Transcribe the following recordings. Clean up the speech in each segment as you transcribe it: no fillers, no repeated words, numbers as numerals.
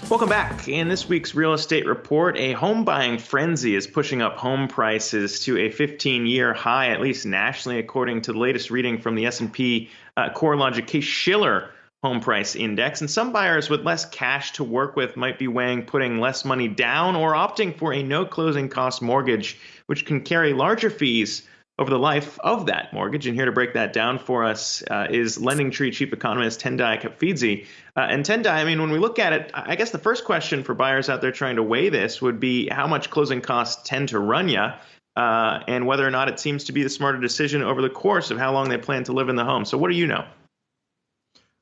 Welcome back. In this week's real estate report, a home buying frenzy is pushing up home prices to a 15-year high, at least nationally, according to the latest reading from the S&P CoreLogic Case-Shiller home price index. And some buyers with less cash to work with might be weighing putting less money down or opting for a no closing cost mortgage, which can carry larger fees over the life of that mortgage. And here to break that down for us is LendingTree Chief Economist Tendayi Kapfidze. And Tendayi, I mean, when we look at it, I guess the first question for buyers out there trying to weigh this would be how much closing costs tend to run you, and whether or not it seems to be the smarter decision over the course of how long they plan to live in the home. So what do you know?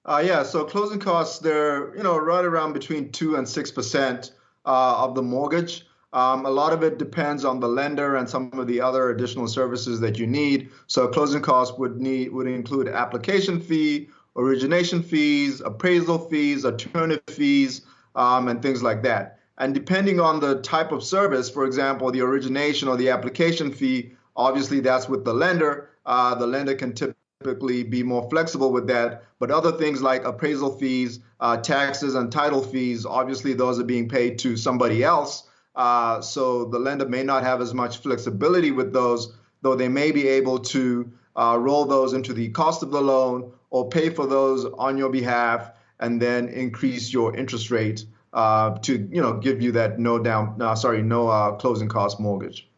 So closing costs, they're right around between 2 and 6% of the mortgage. A lot of it depends on the lender and some of the other additional services that you need. So closing costs would include application fee, origination fees, appraisal fees, attorney fees, and things like that. And depending on the type of service, for example, the origination or the application fee, obviously that's with the lender. The lender can typically be more flexible with that. But other things like appraisal fees, taxes, and title fees, obviously those are being paid to somebody else. So the lender may not have as much flexibility with those, though they may be able to roll those into the cost of the loan or pay for those on your behalf and then increase your interest rate to give you that no closing cost mortgage.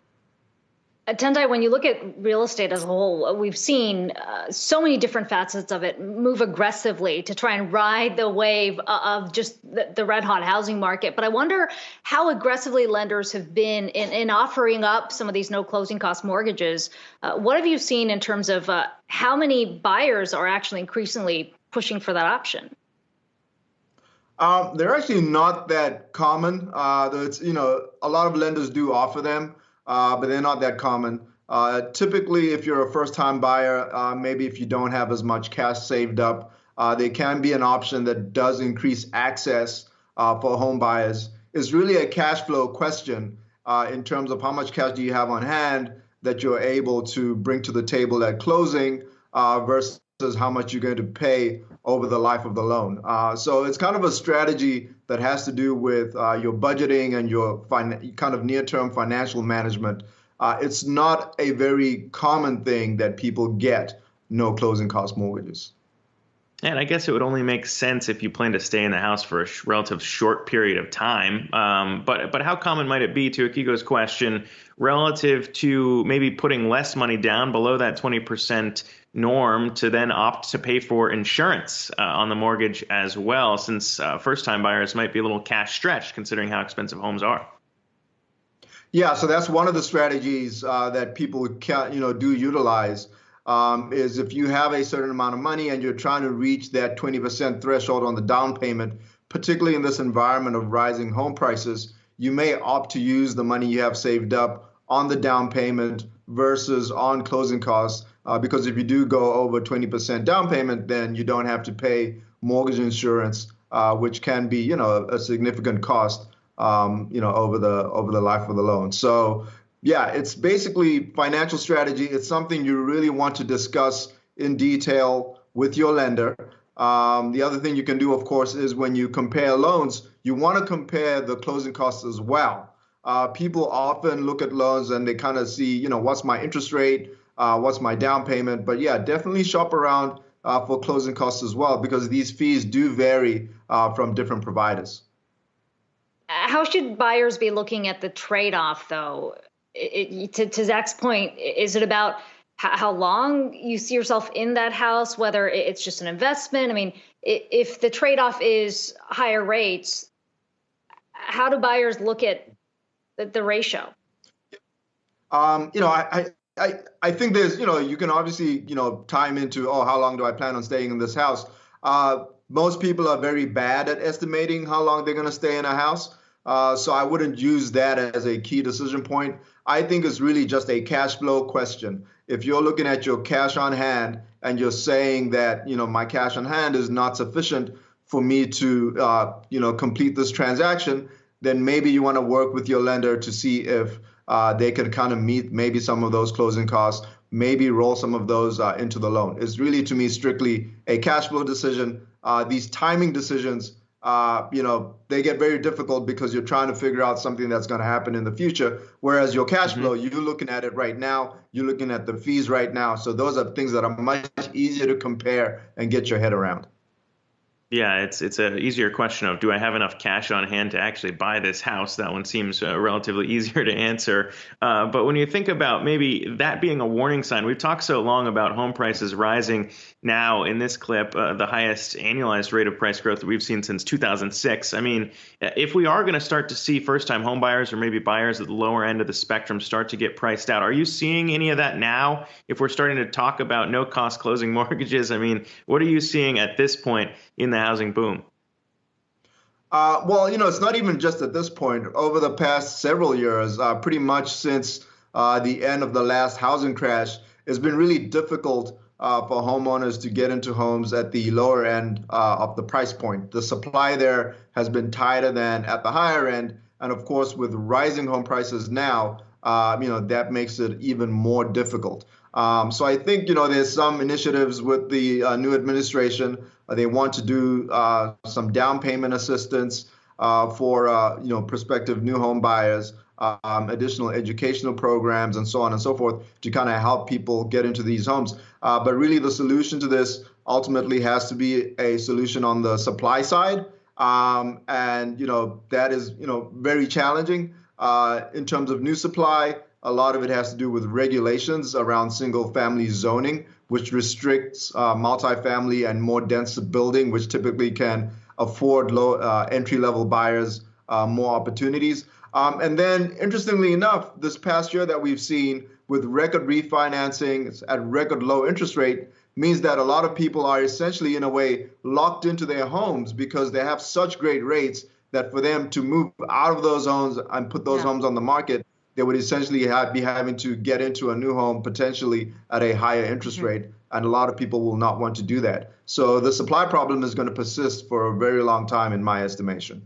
Tendayi, when you look at real estate as a whole, we've seen so many different facets of it move aggressively to try and ride the wave of just the red hot housing market. But I wonder how aggressively lenders have been in offering up some of these no closing cost mortgages. What have you seen in terms of how many buyers are actually increasingly pushing for that option? They're actually not that common. It's, a lot of lenders do offer them. But they're not that common. Typically, if you're a first-time buyer, maybe if you don't have as much cash saved up, they can be an option that does increase access for home buyers. It's really a cash flow question in terms of how much cash do you have on hand that you're able to bring to the table at closing versus how much you're going to pay over the life of the loan. So it's kind of a strategy that has to do with your budgeting and your kind of near-term financial management. It's not a very common thing that people get no closing cost mortgages. And I guess it would only make sense if you plan to stay in the house for a relative short period of time. But how common might it be, to Akiko's question, relative to maybe putting less money down below that 20% norm to then opt to pay for insurance on the mortgage as well, since first-time buyers might be a little cash stretched considering how expensive homes are? Yeah, so that's one of the strategies that people do utilize. Is if you have a certain amount of money and you're trying to reach that 20% threshold on the down payment, particularly in this environment of rising home prices, you may opt to use the money you have saved up on the down payment versus on closing costs. Because if you do go over 20% down payment, then you don't have to pay mortgage insurance, which can be, a significant cost, over the life of the loan. So yeah, it's basically financial strategy. It's something you really want to discuss in detail with your lender. The other thing you can do, of course, is when you compare loans, you want to compare the closing costs as well. People often look at loans and they kind of see, what's my interest rate, what's my down payment. But yeah, definitely shop around for closing costs as well, because these fees do vary from different providers. How should buyers be looking at the trade-off, though? To Zack's point, is it about how long you see yourself in that house, whether it's just an investment? I mean, if the trade-off is higher rates, how do buyers look at the ratio? I think there's, you can obviously, time into, how long do I plan on staying in this house? Most people are very bad at estimating how long they're going to stay in a house. So I wouldn't use that as a key decision point. I think it's really just a cash flow question. If you're looking at your cash on hand and you're saying that, my cash on hand is not sufficient for me to, complete this transaction, then maybe you want to work with your lender to see if they can kind of meet maybe some of those closing costs, maybe roll some of those into the loan. It's really, to me, strictly a cash flow decision. These timing decisions they get very difficult because you're trying to figure out something that's going to happen in the future. Whereas your cash flow, you're looking at it right now, you're looking at the fees right now. So those are things that are much easier to compare and get your head around. Yeah, it's an easier question of, do I have enough cash on hand to actually buy this house? That one seems relatively easier to answer. But when you think about maybe that being a warning sign, we've talked so long about home prices rising. Now, in this clip, the highest annualized rate of price growth that we've seen since 2006. I mean, if we are going to start to see first-time home buyers or maybe buyers at the lower end of the spectrum start to get priced out, are you seeing any of that now? If we're starting to talk about no-cost closing mortgages, I mean, what are you seeing at this point in the housing boom? Well, it's not even just at this point. Over the past several years, pretty much since the end of the last housing crash, it's been really difficult for homeowners to get into homes at the lower end of the price point. The supply there has been tighter than at the higher end. And of course, with rising home prices now, that makes it even more difficult. So I think, there's some initiatives with the new administration. They want to do some down payment assistance for, prospective new home buyers, additional educational programs, and so on and so forth to kind of help people get into these homes. But really, the solution to this ultimately has to be a solution on the supply side. And, that is, very challenging in terms of new supply. A lot of it has to do with regulations around single family zoning, which restricts multifamily and more dense building, which typically can afford low entry level buyers more opportunities. And then, interestingly enough, this past year that we've seen with record refinancing at record low interest rate means that a lot of people are essentially, in a way, locked into their homes because they have such great rates that for them to move out of those homes and put those homes on the market, they would essentially be having to get into a new home potentially at a higher interest rate. And a lot of people will not want to do that. So the supply problem is going to persist for a very long time, in my estimation.